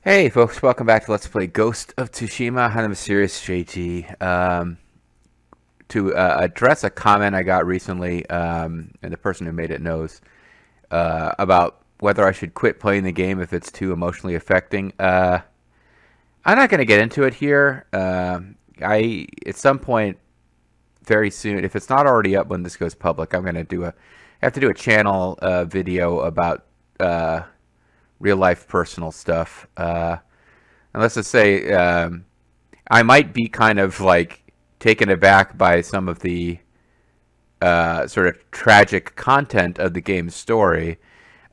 Hey folks, welcome back to Let's Play Ghost of Tsushima. I'm Serious JT. To address a comment I got recently, and the person who made it knows, about whether I should quit playing the game if it's too emotionally affecting. I'm not going to get into it here. At some point very soon, if it's not already up when this goes public, I'm going to have to do a channel video about real life personal stuff. And let's just say I might be kind of like taken aback by some of the sort of tragic content of the game's story.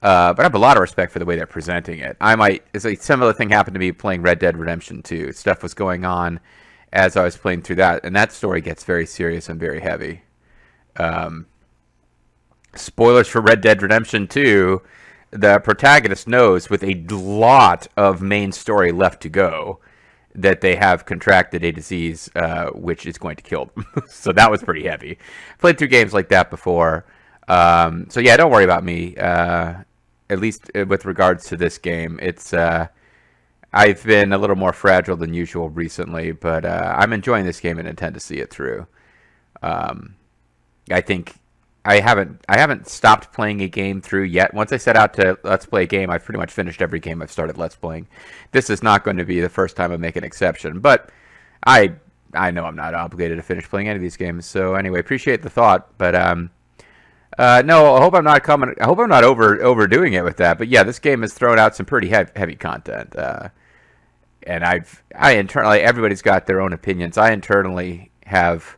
But I have a lot of respect for the way they're presenting it. It's a similar thing happened to me playing Red Dead Redemption 2. Stuff was going on as I was playing through that, and that story gets very serious and very heavy. Um, Spoilers for Red Dead Redemption 2, the protagonist knows with a lot of main story left to go that they have contracted a disease which is going to kill them. So that was pretty heavy. Played through games like that before. So yeah, don't worry about me. At least with regards to this game, I've been a little more fragile than usual recently, but I'm enjoying this game and intend to see it through. Um, I think I haven't stopped playing a game through yet. Once I set out to Let's Play a game, I've pretty much finished every game I've started Let's Playing. This is not going to be the first time I make an exception, but I I know I'm not obligated to finish playing any of these games. So anyway, appreciate the thought, but no, I hope I'm not coming. I hope I'm not overdoing it with that. But yeah, this game has thrown out some pretty heavy content, and I internally, everybody's got their own opinions. I internally have,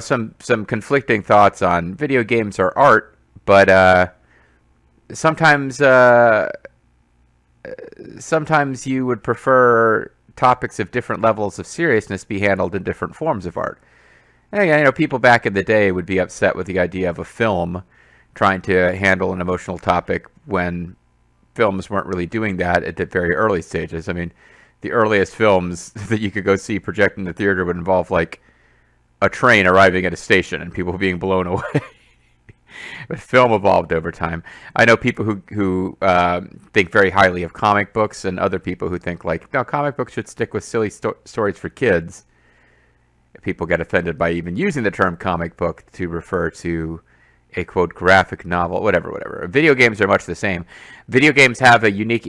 some conflicting thoughts on video games or art, but sometimes sometimes you would prefer topics of different levels of seriousness be handled in different forms of art. And again, people back in the day would be upset with the idea of a film trying to handle an emotional topic when films weren't really doing that at the very early stages. I mean, the earliest films that you could go see projected in the theater would involve like a train arriving at a station and people being blown away. But film evolved over time. I know people who think very highly of comic books, and other people who think like, no, comic books should stick with silly stories for kids. People get offended by even using the term comic book to refer to a quote graphic novel, whatever. Video games are much the same. Video games have a unique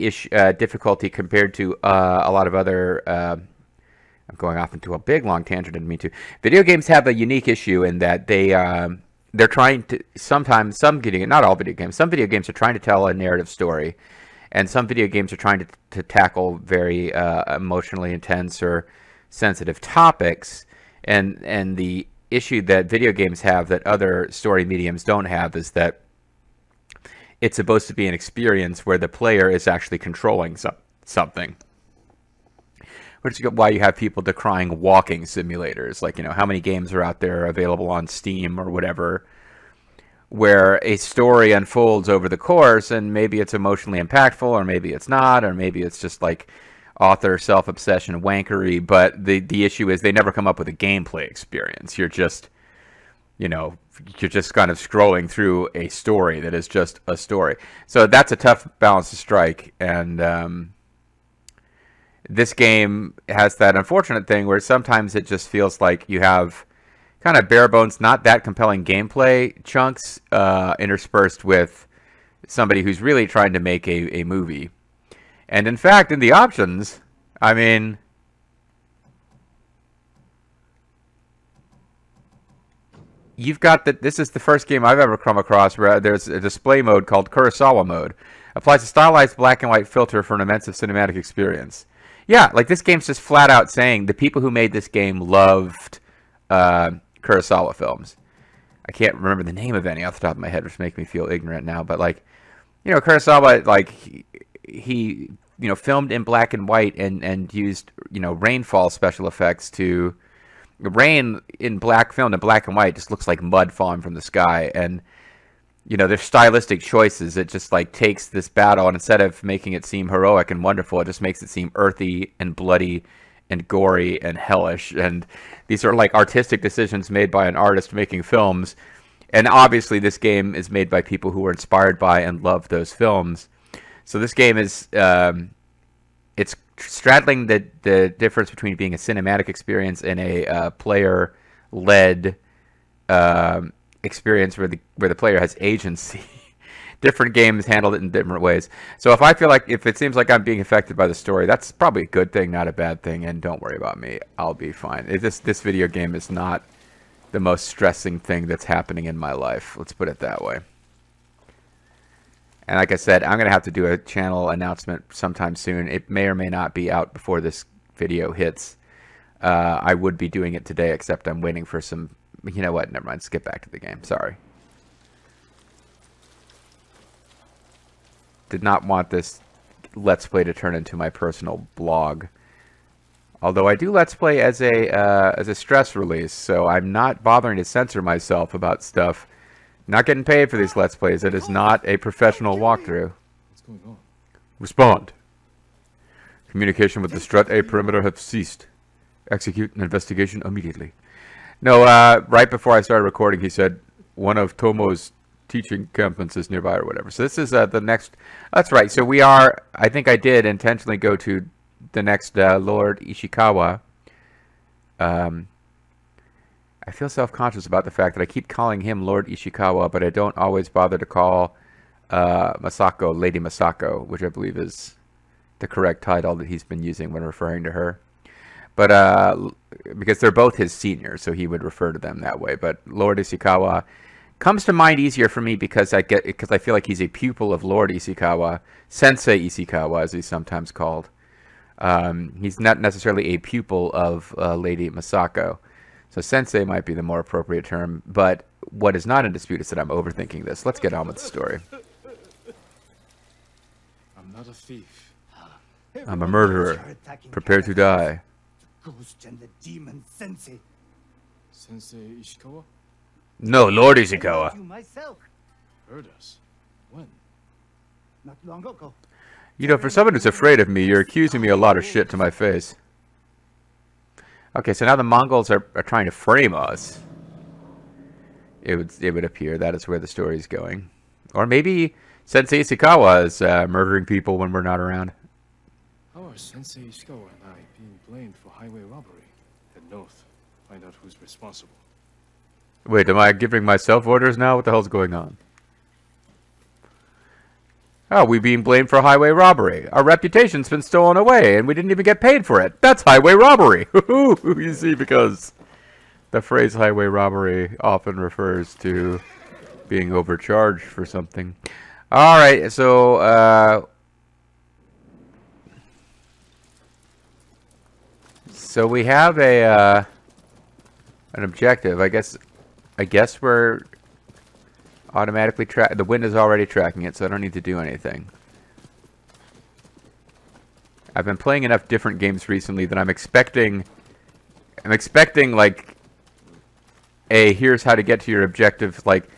difficulty compared to a lot of other. I'm going off into a big long tangent. Didn't mean to. Video games have a unique issue in that they're trying to sometimes not all video games. Some video games are trying to tell a narrative story, and some video games are trying to tackle very emotionally intense or sensitive topics. And the issue that video games have that other story mediums don't have is that it's supposed to be an experience where the player is actually controlling something. Which is why you have people decrying walking simulators. Like, how many games are out there available on Steam or whatever, where a story unfolds over the course, and maybe it's emotionally impactful, or maybe it's not, or maybe it's just like author self-obsession wankery, but the issue is they never come up with a gameplay experience. You're just kind of scrolling through a story that is just a story. So that's a tough balance to strike, and this game has that unfortunate thing where sometimes it just feels like you have kind of bare bones, not that compelling gameplay chunks interspersed with somebody who's really trying to make a movie. And in fact, in the options, I mean, you've got that. This is the first game I've ever come across where there's a display mode called Kurosawa mode. Applies a stylized black and white filter for an immersive cinematic experience. Yeah, like this game's just flat out saying the people who made this game loved Kurosawa films. I can't remember the name of any off the top of my head, which makes me feel ignorant now. But like, Kurosawa, like he filmed in black and white and used rainfall special effects to rain in filmed in black and white just looks like mud falling from the sky. And there's stylistic choices. It just like takes this battle, and instead of making it seem heroic and wonderful, it just makes it seem earthy and bloody and gory and hellish. And these are like artistic decisions made by an artist making films. And obviously this game is made by people who were inspired by and love those films. So this game is it's straddling the difference between being a cinematic experience and a player-led experience where the player has agency. Different games handle it in different ways. So if it seems like I'm being affected by the story, that's probably a good thing, not a bad thing. And don't worry about me; I'll be fine. This video game is not the most stressing thing that's happening in my life. Let's put it that way. And like I said, I'm gonna have to do a channel announcement sometime soon. It may or may not be out before this video hits. I would be doing it today, except I'm waiting for some. You know what? Never mind. Skip back to the game. Sorry. Did not want this Let's Play to turn into my personal blog. Although I do Let's Play as a stress release, so I'm not bothering to censor myself about stuff. Not getting paid for these Let's Plays. It is not a professional walkthrough. What's going on? Respond. Communication with the Strut A perimeter have ceased. Execute an investigation immediately. No, right before I started recording, he said one of Tomo's teaching encampments is nearby or whatever. So this is the next. That's right. So we are. I think I did intentionally go to the next Lord Ishikawa. I feel self-conscious about the fact that I keep calling him Lord Ishikawa, but I don't always bother to call Masako Lady Masako, which I believe is the correct title that he's been using when referring to her. But because they're both his seniors, so he would refer to them that way. But Lord Ishikawa comes to mind easier for me because I feel like he's a pupil of Lord Ishikawa, Sensei Ishikawa, as he's sometimes called. He's not necessarily a pupil of Lady Masako, so Sensei might be the more appropriate term. But what is not in dispute is that I'm overthinking this. Let's get on with the story. I'm not a thief. I'm a murderer, prepared to die. Ghost and the demon Sensei. Sensei Ishikawa? No, Lord Ishikawa. You myself, Heard us. When? not long ago. You know, for someone who's afraid of me, you're accusing me a lot of shit to my face. Okay, so now the Mongols are trying to frame us. It would appear that is where the story is going. Or maybe Sensei Ishikawa is murdering people when we're not around. How are Sensei Ishikawa and I being blamed for highway robbery? Head north. Find out who's responsible. Wait, am I giving myself orders now? What the hell's going on? Oh, we being blamed for highway robbery. Our reputation's been stolen away, and we didn't even get paid for it. That's highway robbery! You see, because the phrase highway robbery often refers to being overcharged for something. Alright, so, so we have an objective. I guess we're automatically the wind is already tracking it, so I don't need to do anything. I've been playing enough different games recently that I'm expecting like here's how to get to your objective. Like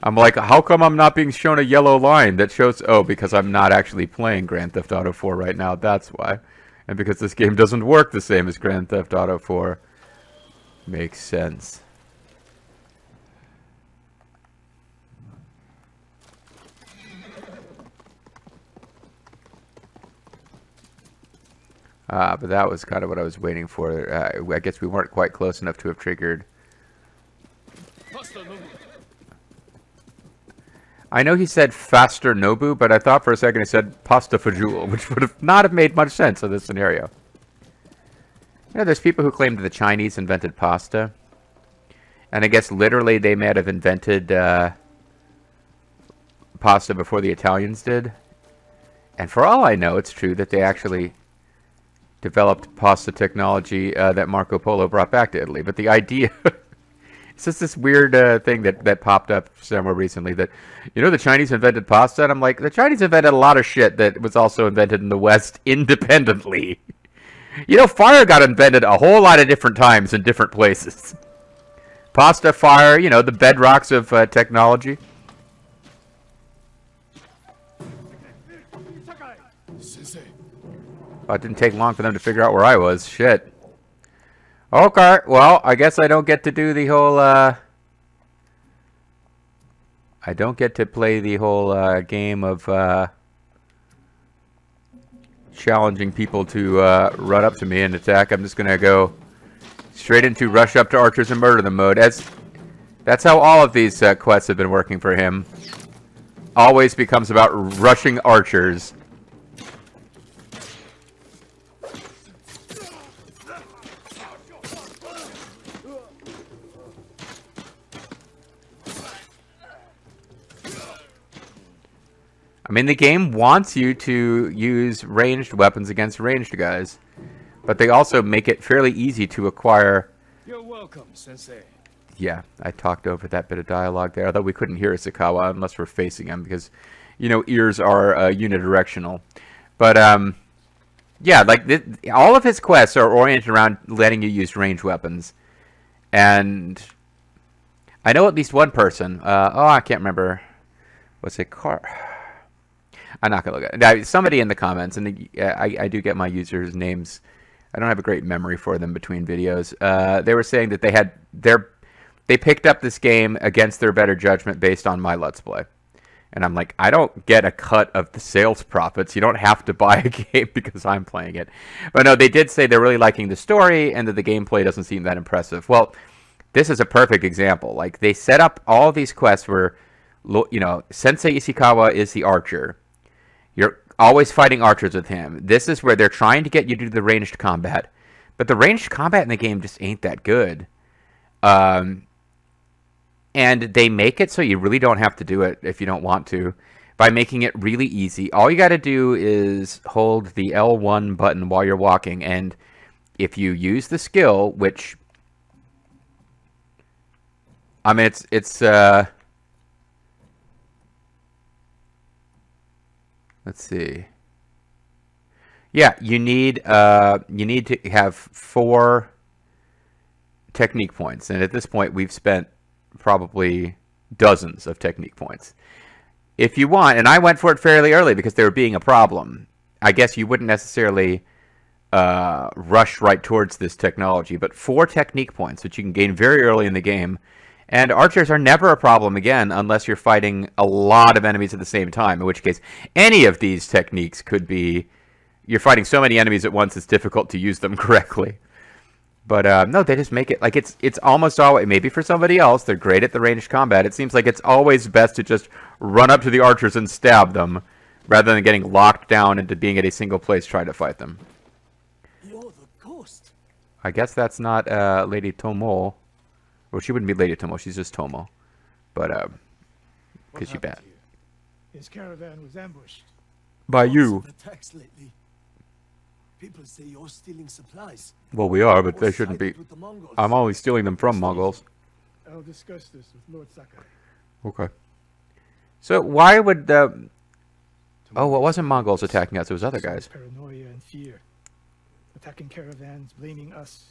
I'm like, how come I'm not being shown a yellow line that shows, oh, because I'm not actually playing Grand Theft Auto 4 right now, that's why. And because this game doesn't work the same as Grand Theft Auto 4. Makes sense. But that was kind of what I was waiting for. I guess we weren't quite close enough to have triggered. I know he said faster Nobu, but I thought for a second he said pasta fajoule, which would have not have made much sense in this scenario. You know, there's people who claim that the Chinese invented pasta. And I guess literally they might have invented pasta before the Italians did. And for all I know, it's true that they actually developed pasta technology that Marco Polo brought back to Italy. But the idea... it's just this weird thing that popped up somewhere recently that, you know, the Chinese invented pasta? And I'm like, the Chinese invented a lot of shit that was also invented in the West independently. You know, fire got invented a whole lot of different times in different places. Pasta, fire, you know, the bedrocks of technology. Oh, it didn't take long for them to figure out where I was. Shit. Okay, well, I guess I don't get to do the whole, I don't get to play the whole game of challenging people to run up to me and attack. I'm just going to go straight into rush up to archers and murder them mode. That's how all of these quests have been working for him. Always becomes about rushing archers. I mean, the game wants you to use ranged weapons against ranged guys, but they also make it fairly easy to acquire. You're welcome, Sensei. Yeah, I talked over that bit of dialogue there, although we couldn't hear Isakawa unless we're facing him because, you know, ears are unidirectional. But, yeah, like, all of his quests are oriented around letting you use ranged weapons. And I know at least one person, I can't remember, what's it called? I'm not going to look at it. Now, somebody in the comments, and I do get my users' names. I don't have a great memory for them between videos. They were saying that they picked up this game against their better judgment based on my Let's Play. And I'm like, I don't get a cut of the sales profits. You don't have to buy a game because I'm playing it. But no, they did say they're really liking the story and that the gameplay doesn't seem that impressive. Well, this is a perfect example. Like, they set up all these quests where, you know, Sensei Ishikawa is the archer. You're always fighting archers with him. This is where they're trying to get you to do the ranged combat. But the ranged combat in the game just ain't that good. And they make it so you really don't have to do it if you don't want to. By making it really easy. All you got to do is hold the L1 button while you're walking. And if you use the skill, which... I mean, it's let's see. Yeah, you need to have 4 technique points, and at this point we've spent probably dozens of technique points. If you want, and I went for it fairly early because they were being a problem. I guess you wouldn't necessarily rush right towards this technology, but 4 technique points, which you can gain very early in the game. And archers are never a problem again unless you're fighting a lot of enemies at the same time, in which case any of these techniques could be... You're fighting so many enemies at once, it's difficult to use them correctly. But no, they just make it... Like, it's almost always... Maybe for somebody else, they're great at the ranged combat. It seems like it's always best to just run up to the archers and stab them, rather than getting locked down into being at a single place trying to fight them. You're the ghost. I guess that's not Lady Tomo. Well, she wouldn't be Lady Tomo, she's just Tomo. But, because she's bad. His caravan was ambushed. By you. Attacks lately. People say you're stealing supplies. Well, we are, but they shouldn't be. With the Mongols. I'm only stealing them from Mongols. I'll discuss this with Lord Sakai. Okay. So, why would oh, well, it wasn't Mongols attacking us, it was other guys. Paranoia and fear. Attacking caravans, blaming us.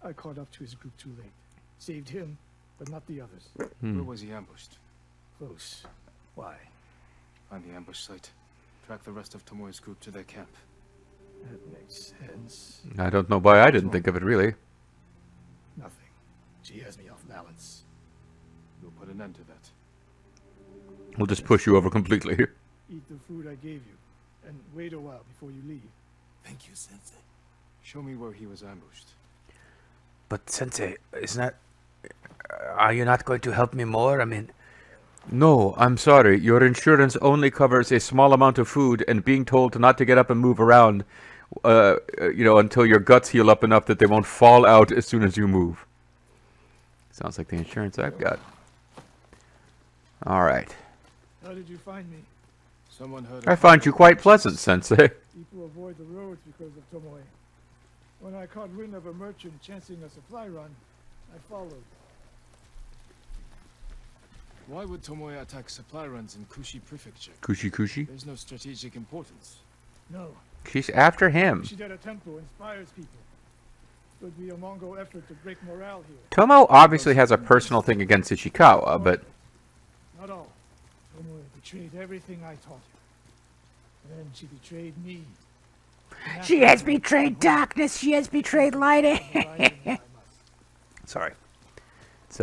I caught up to his group too late. Saved him, but not the others. Where was he ambushed? Close. Why? Find the ambush site. Track the rest of Tomoe's group to their camp. That makes sense. I don't know why I didn't think of it, really. Nothing. She has me off balance. We'll put an end to that. We'll just push you over completely. Eat the food I gave you, and wait a while before you leave. Thank you, Sensei. Show me where he was ambushed. But Sensei, isn't that... Are you not going to help me more? I mean... No, I'm sorry. Your insurance only covers a small amount of food, and being told not to get up and move around, you know, until your guts heal up enough that they won't fall out as soon as you move. Sounds like the insurance I've got. Alright. How did you find me? Someone heard. I find you quite pleasant, Sensei. People avoid the roads because of Tomoe. When I caught wind of a merchant chancing a supply run, I followed. Why would Tomoe attack supply runs in Kushi Prefecture? Kushi? There's no strategic importance. No. She's after him. Shidera Temple inspires people. Would be a Mongol effort to break morale here. Tomo obviously has a personal thing against Ishikawa, but... Not all. Tomoe betrayed everything I taught her. Then she betrayed me. She has betrayed darkness. She has betrayed light. Sorry. It's,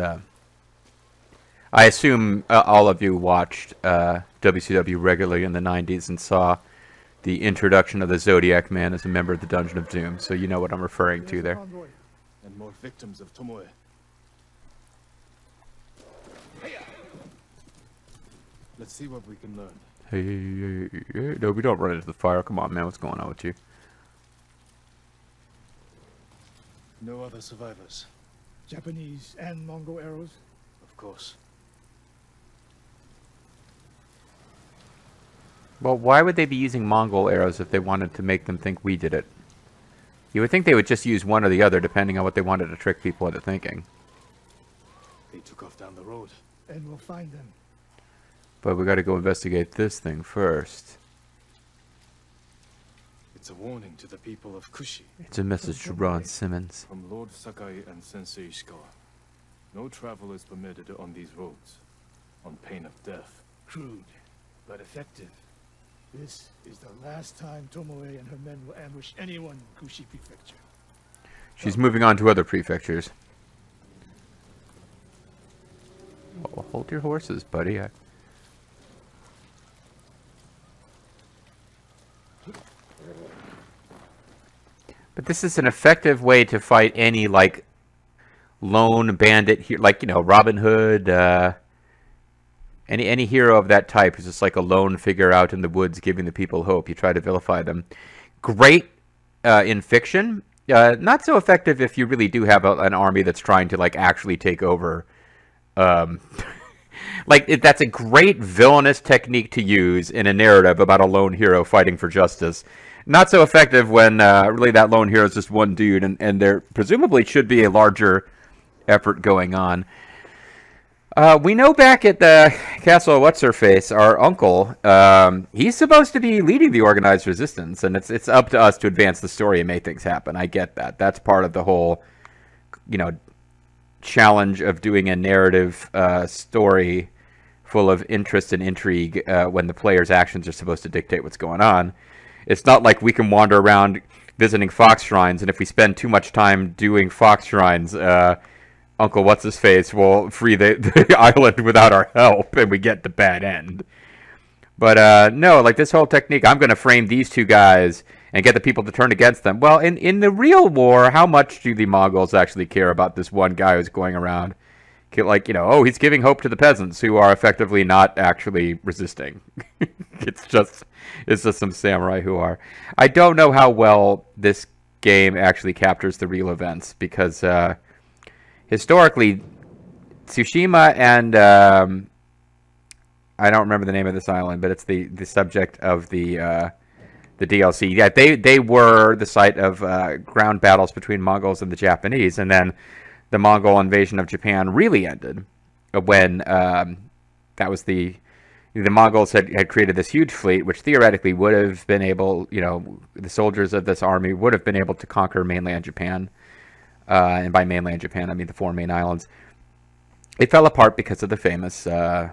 I assume all of you watched WCW regularly in the 90s and saw the introduction of the Zodiac Man as a member of the Dungeon of Doom, so you know what I'm referring to there. Convoy. And more victims of Tomoe. Let's see what we can learn. Hey, no, we don't run into the fire. Come on, man. What's going on with you? No other survivors. Japanese and Mongol arrows. Of course. Well, why would they be using Mongol arrows if they wanted to make them think we did it? You would think they would just use one or the other, depending on what they wanted to trick people into thinking. They took off down the road. And we'll find them. But we got to go investigate this thing first. It's a warning to the people of Kushi. It's a message to Ron Simmons. From Lord Sakai and Sensei Ishikawa. No travel is permitted on these roads, on pain of death. Crude, but effective. This is the last time Tomoe and her men will ambush anyone in Kushi Prefecture. She's moving on to other prefectures. Oh, hold your horses, buddy. But this is an effective way to fight any, like, lone bandit here, like, you know, Robin Hood, any hero of that type who's just like a lone figure out in the woods giving the people hope. You try to vilify them. Great in fiction. Not so effective if you really do have an army that's trying to, like, actually take over. That's a great villainous technique to use in a narrative about a lone hero fighting for justice. Not so effective when really that lone hero is just one dude, and there presumably should be a larger effort going on. We know back at the Castle of What's-Her-Face, our uncle, he's supposed to be leading the organized resistance, and it's up to us to advance the story and make things happen. I get that. That's part of the whole, you know, challenge of doing a narrative story full of interest and intrigue when the player's actions are supposed to dictate what's going on. It's not like we can wander around visiting fox shrines, and if we spend too much time doing fox shrines, Uncle What's-His-Face will free the island without our help, and we get the bad end. But no, like this whole technique, I'm going to frame these two guys and get the people to turn against them. Well, in the real war, how much do the Mongols actually care about this one guy who's going around? Like, you know, oh, he's giving hope to the peasants who are effectively not actually resisting. It's just some samurai who are. I don't know how well this game actually captures the real events, because historically, Tsushima and I don't remember the name of this island, but it's the subject of the DLC. Yeah, they were the site of ground battles between Mongols and the Japanese, and then the Mongol invasion of Japan really ended when that was the Mongols had created this huge fleet, which theoretically would have been able, you know, the soldiers of this army would have been able to conquer mainland Japan. And by mainland Japan, I mean the four main islands. It fell apart because of the famous a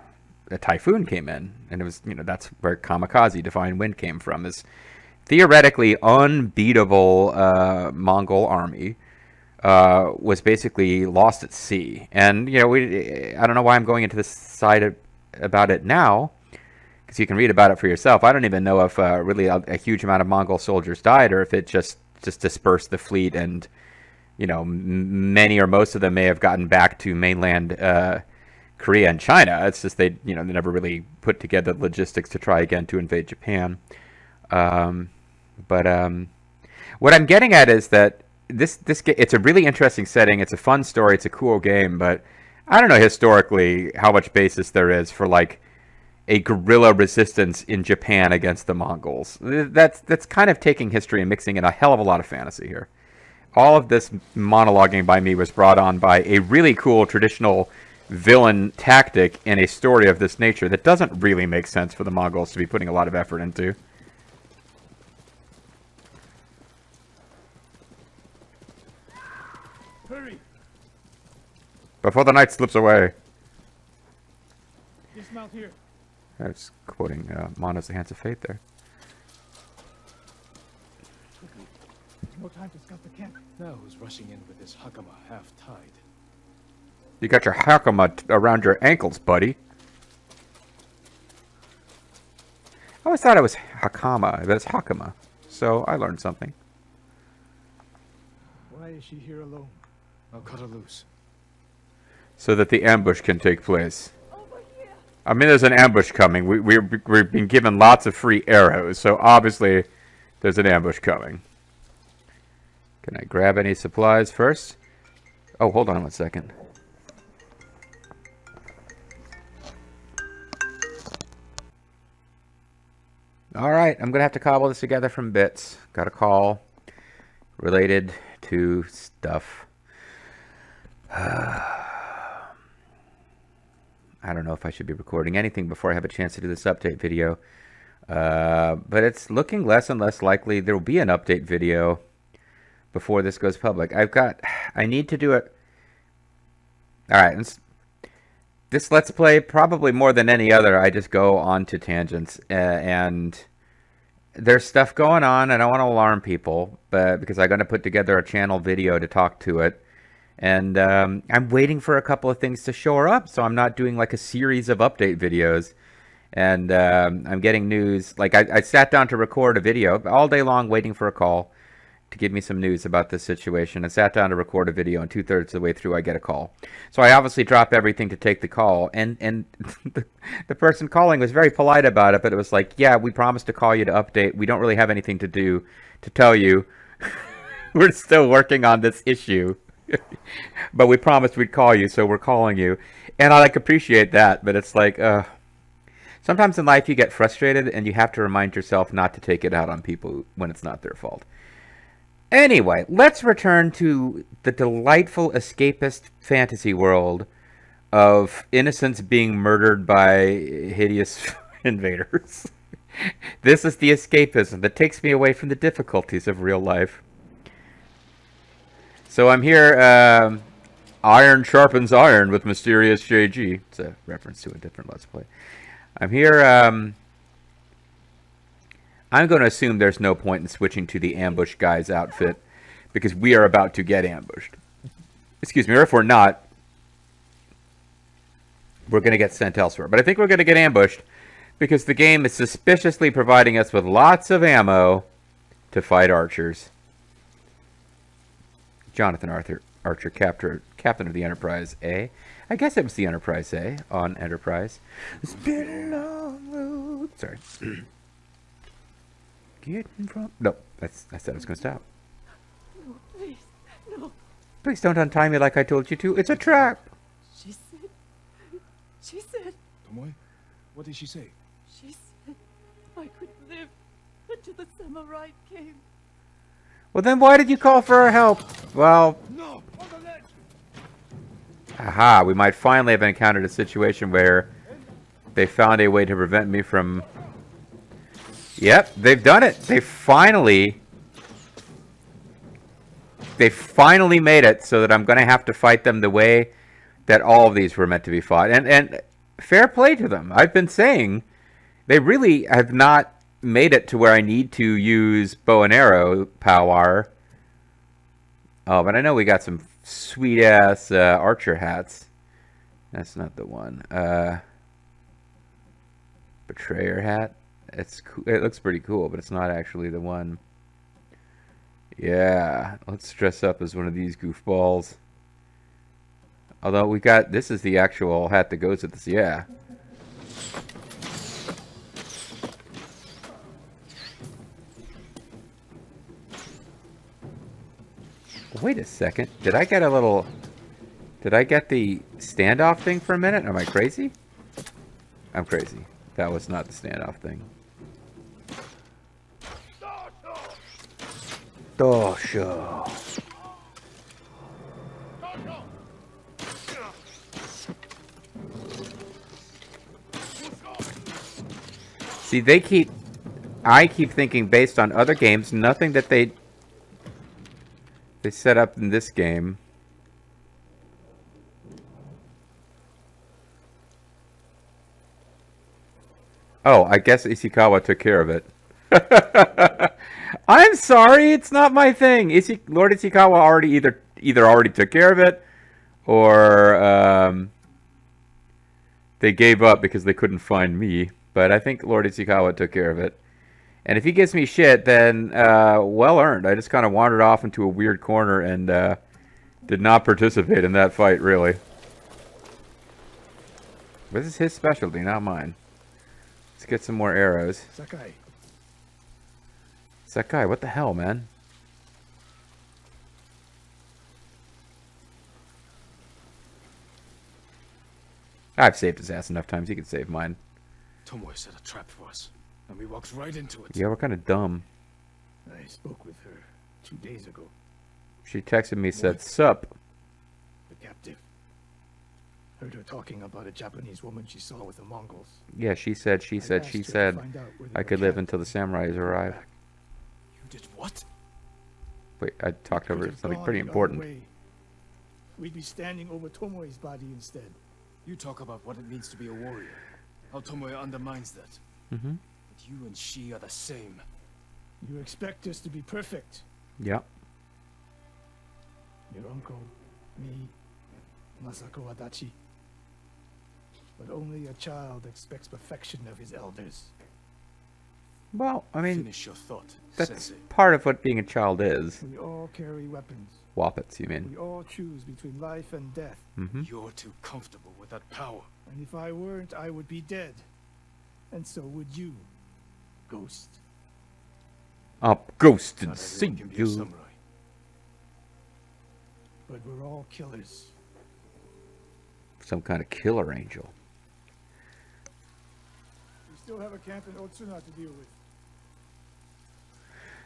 typhoon came in, and it was, you know, that's where kamikaze, divine wind, came from. This theoretically unbeatable Mongol army was basically lost at sea. And, you know, I don't know why I'm going into this side about it now, because you can read about it for yourself. I don't even know if really a huge amount of Mongol soldiers died, or if it just dispersed the fleet, and, you know, many or most of them may have gotten back to mainland Korea and China. It's just they never really put together logistics to try again to invade Japan. But what I'm getting at is that it's a really interesting setting. It's a fun story. It's a cool game, but I don't know historically how much basis there is for, like, a guerrilla resistance in Japan against the Mongols. That's kind of taking history and mixing in a hell of a lot of fantasy here. All of this monologuing by me was brought on by a really cool traditional villain tactic in a story of this nature that doesn't really make sense for the Mongols to be putting a lot of effort into. Hurry! Before the night slips away. Dismount here. I was quoting Mana's The Hands of Fate there. No time to scout the camp. Now who's rushing in with his hakama half-tied? You got your hakama around your ankles, buddy. I always thought it was Hakama, but it's Hakama. So I learned something. Why is she here alone? I'll cut her loose. So that the ambush can take place. I mean, there's an ambush coming. We've been given lots of free arrows, so obviously there's an ambush coming. Can I grab any supplies first? Oh, hold on one second. Alright, I'm going to have to cobble this together from bits. Got a call related to stuff. I don't know if I should be recording anything before I have a chance to do this update video. But it's looking less and less likely there will be an update video before this goes public. I need to do it. Alright, this Let's Play, probably more than any other, I just go on to tangents. And there's stuff going on. I don't want to alarm people, but because I'm going to put together a channel video to talk to it. And I'm waiting for a couple of things to shore up, so I'm not doing like a series of update videos. And I'm getting news. Like I sat down to record a video all day long waiting for a call to give me some news about this situation. I sat down to record a video, and 2/3 of the way through I get a call. So I obviously drop everything to take the call. And the person calling was very polite about it, but it was like, yeah, we promised to call you to update. We don't really have anything to do to tell you. We're still working on this issue. But we promised we'd call you, so we're calling you. And I appreciate that, but it's like sometimes in life you get frustrated and you have to remind yourself not to take it out on people when it's not their fault. Anyway, let's return to the delightful escapist fantasy world of innocents being murdered by hideous invaders. This is the escapism that takes me away from the difficulties of real life. So I'm here, iron sharpens iron with mysterious JG. It's a reference to a different Let's Play. I'm here, I'm going to assume there's no point in switching to the ambush guy's outfit, because we are about to get ambushed. Excuse me, or if we're not, we're going to get sent elsewhere. But I think we're going to get ambushed, because the game is suspiciously providing us with lots of ammo to fight archers. Jonathan Archer, captain of the Enterprise A. I guess it was the Enterprise A on Enterprise. It's been a long road. Sorry. Getting from... No, I said I was going to stop. No, please, no. Please don't untie me like I told you to. It's a trap. She said... Tomoe, what did she say? She said I could live until the samurai came. Well, then why did you call for our help? Well... No! On the ledge! Aha, we might finally have encountered a situation where they found a way to prevent me from... Yep, they've done it. They finally made it so that I'm going to have to fight them the way that all of these were meant to be fought. And fair play to them. I've been saying they really have not made it to where I need to use bow and arrow power. Oh, but I know we got some sweet-ass archer hats. That's not the one. Betrayer hat. It's cool. It looks pretty cool, but it's not actually the one. Yeah, let's dress up as one of these goofballs. Although we got, this is the actual hat that goes with this. Yeah. Wait a second. Did I get the standoff thing for a minute? Am I crazy? I'm crazy. That was not the standoff thing. Dosho. See, I keep thinking based on other games, nothing that they set up in this game. Oh, I guess Ishikawa took care of it. I'm sorry, it's not my thing. Lord Ishikawa either already took care of it, or they gave up because they couldn't find me. But I think Lord Ichikawa took care of it. And if he gives me shit, then well earned. I just kind of wandered off into a weird corner and did not participate in that fight, really. This is his specialty, not mine. Let's get some more arrows. Sakai. Sakai, what the hell, man? I've saved his ass enough times. He can save mine. Tomoe set a trap for us, and we walked right into it. Yeah, we're kind of dumb. I spoke with her 2 days ago. She texted me, said, "Sup." The captive. Heard her talking about a Japanese woman she saw with the Mongols. Yeah, she said, I asked her to find out where they I were could live camped. until the samurais arrive. You did what? Wait, I talked Could over have something gone pretty the other important. way. We'd be standing over Tomoe's body instead. You talk about what it means to be a warrior. How Tomoe undermines that. Mm-hmm. But you and she are the same. You expect us to be perfect. Yeah. Your uncle, me, Masako Adachi. But only a child expects perfection of his elders. Well, I mean, Finish your thought, that's Sensei. part of what being a child is. We all carry weapons. Wappets, you mean? We all choose between life and death. Mm-hmm. You're too comfortable with that power. And if I weren't, I would be dead. And so would you, Ghost. Up, ghost, and Not see everyone can be a you. samurai. But we're all killers. Some kind of killer angel. We still have a camp in Otsuna to deal with.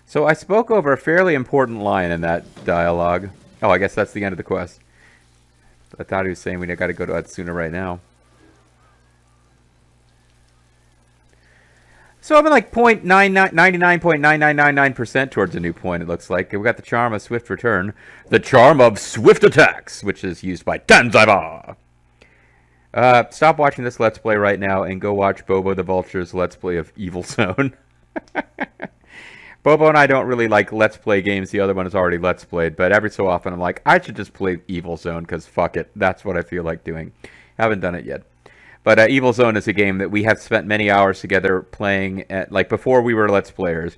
So I spoke over a fairly important line in that dialogue. Oh, I guess that's the end of the quest. I thought he was saying we got to go to Otsuna right now. So I'm at like 99.9999% towards a new point, it looks like. We got the charm of swift return. The charm of swift attacks, which is used by Tanzaiba. Stop watching this Let's Play right now and go watch Bobo the Vulture's Let's Play of Evil Zone. Bobo and I don't really like Let's Play games. The other one is already Let's Played. But every so often I'm like, I should just play Evil Zone because fuck it. That's what I feel like doing. Haven't done it yet. But Evil Zone is a game that we have spent many hours together playing, at, like before we were Let's Players,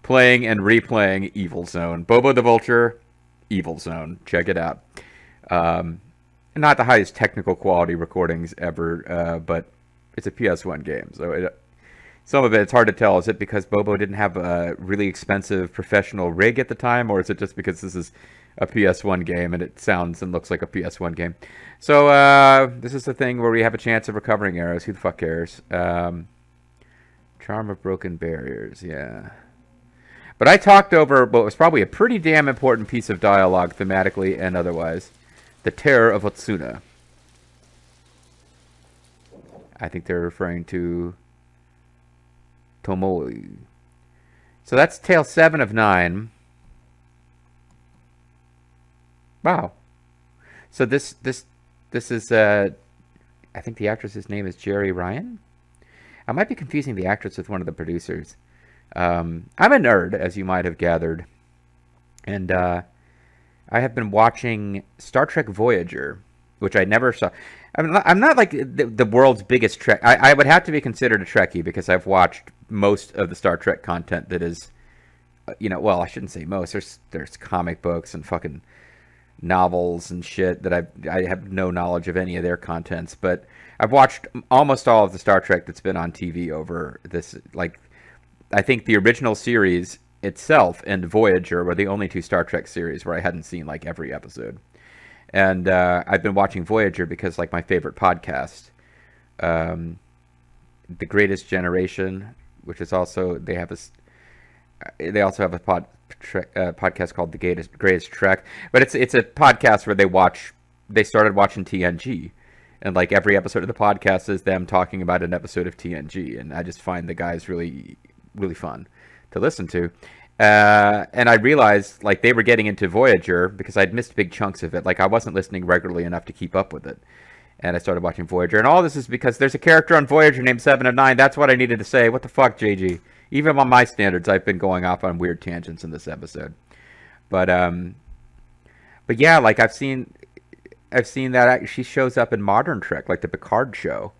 playing and replaying Evil Zone. Bobo the Vulture, Evil Zone. Check it out. Not the highest technical quality recordings ever, but it's a PS1 game. So some of it's hard to tell. Is it because Bobo didn't have a really expensive professional rig at the time, or is it just because this is a PS1 game and it sounds and looks like a PS1 game? So this is the thing where we have a chance of recovering arrows. Who the fuck cares? Charm of broken barriers, yeah. But I talked over what was probably a pretty damn important piece of dialogue thematically and otherwise. The Terror of Otsuna. I think they're referring to Tomoe. So that's tale 7 of 9. Wow. So this is I think the actress's name is Jerry Ryan. I might be confusing the actress with one of the producers. I'm a nerd, as you might have gathered, and I have been watching Star Trek Voyager, which I never saw. I'm not like the world's biggest Trek. I would have to be considered a Trekkie because I've watched most of the Star Trek content that is, well, I shouldn't say most. There's comic books and fucking novels and shit that I have no knowledge of any of their contents, but I've watched almost all of the Star Trek that's been on TV over this. Like, I think the original series itself and Voyager were the only two Star Trek series where I hadn't seen like every episode. And I've been watching Voyager because, like, my favorite podcast, The Greatest Generation, which is also they also have a podcast called The Greatest Trek, but it's a podcast where they started watching TNG, and like every episode of the podcast is them talking about an episode of TNG, and I just find the guys really really fun to listen to. And I realized, like, they were getting into Voyager because I'd missed big chunks of it. Like, I wasn't listening regularly enough to keep up with it. And I started watching Voyager. And all this is because there's a character on Voyager named 7 of 9. That's what I needed to say. What the fuck, JG? Even on my standards, I've been going off on weird tangents in this episode. But yeah, like, I've seen that she shows up in modern Trek, like the Picard show.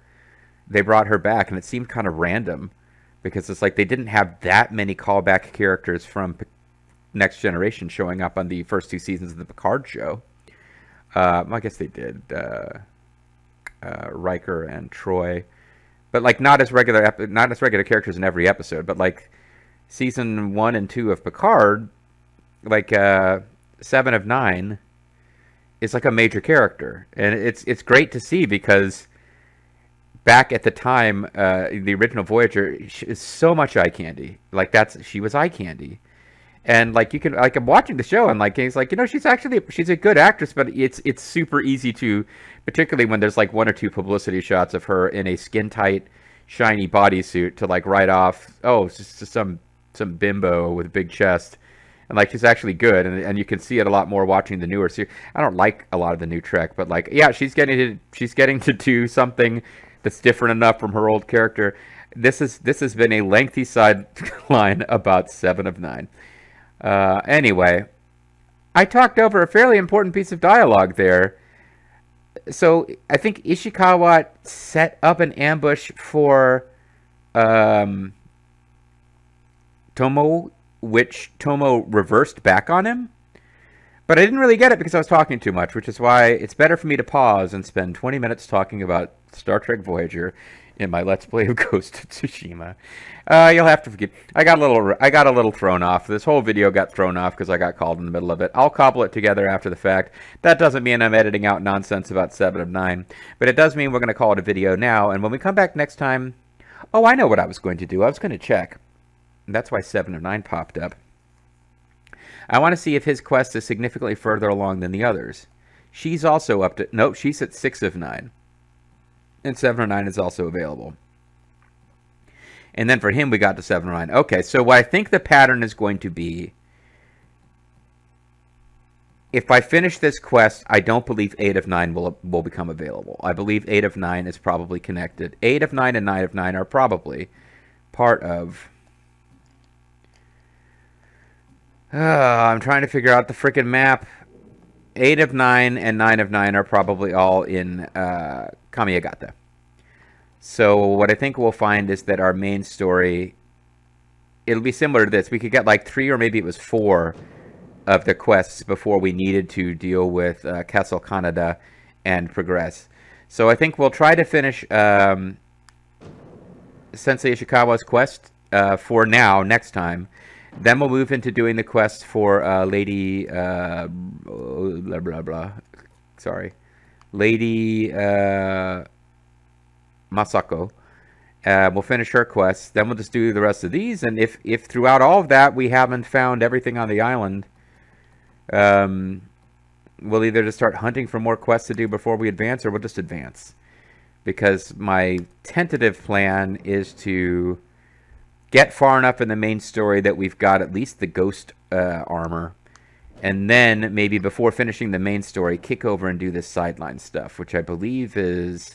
they brought her back, and it seemed kind of random because it's like they didn't have that many callback characters from Next Generation showing up on the first 2 seasons of the Picard show. Well, I guess they did. Riker and Troy, but like not as regular characters in every episode. But like season 1 and 2 of Picard, like 7 of 9 is like a major character, and it's great to see because back at the time, the original Voyager is so much eye candy. Like she was eye candy. And like you can, like I'm watching the show and like he's like, she's a good actress, but it's super easy to, particularly when there's like 1 or 2 publicity shots of her in a skin tight, shiny bodysuit to like write off, oh, it's just some bimbo with a big chest, and like she's actually good, and you can see it a lot more watching the newer series. I don't like a lot of the new Trek, but like yeah, she's getting to do something that's different enough from her old character. This has been a lengthy sideline about 7 of 9. Anyway, I talked over a fairly important piece of dialogue there. So I think Ishikawa set up an ambush for Tomo, which Tomo reversed back on him. But I didn't really get it because I was talking too much, which is why it's better for me to pause and spend 20 minutes talking about Star Trek Voyager in my Let's Play of Ghost of Tsushima. You'll have to forgive. I got a little thrown off. This whole video got thrown off because I got called in the middle of it. I'll cobble it together after the fact. That doesn't mean I'm editing out nonsense about 7 of 9, but it does mean we're going to call it a video now. And when we come back next time, oh, I know what I was going to do. I was going to check. And that's why 7 of 9 popped up. I want to see if his quest is significantly further along than the others. She's also up to... Nope, she's at 6 of 9. And 7 of 9 is also available. And then for him, we got to 7 of 9. Okay, so what I think the pattern is going to be... If I finish this quest, I don't believe 8 of 9 will become available. I believe 8 of 9 is probably connected. 8 of 9 and 9 of 9 are probably part of... I'm trying to figure out the frickin' map. 8 of 9 and 9 of 9 are probably all in Kamiagata. So what I think we'll find is that our main story, it'll be similar to this. We could get like 3 or maybe it was 4 of the quests before we needed to deal with Castle Kaneda and progress. So I think we'll try to finish Sensei Ishikawa's quest for now, next time. Then we'll move into doing the quest for Lady blah blah blah. Sorry, Lady Masako. We'll finish her quest. Then we'll just do the rest of these. And if throughout all of that we haven't found everything on the island, we'll either just start hunting for more quests to do before we advance, or we'll just advance. Because my tentative plan is to get far enough in the main story that we've got at least the ghost armor, and then maybe before finishing the main story, kick over and do this sideline stuff, which I believe is...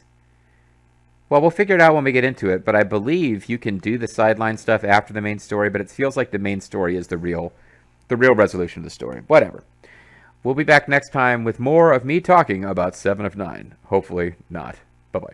Well, we'll figure it out when we get into it, but I believe you can do the sideline stuff after the main story, but it feels like the main story is the real resolution of the story. Whatever. We'll be back next time with more of me talking about 7 of 9. Hopefully not. Bye-bye.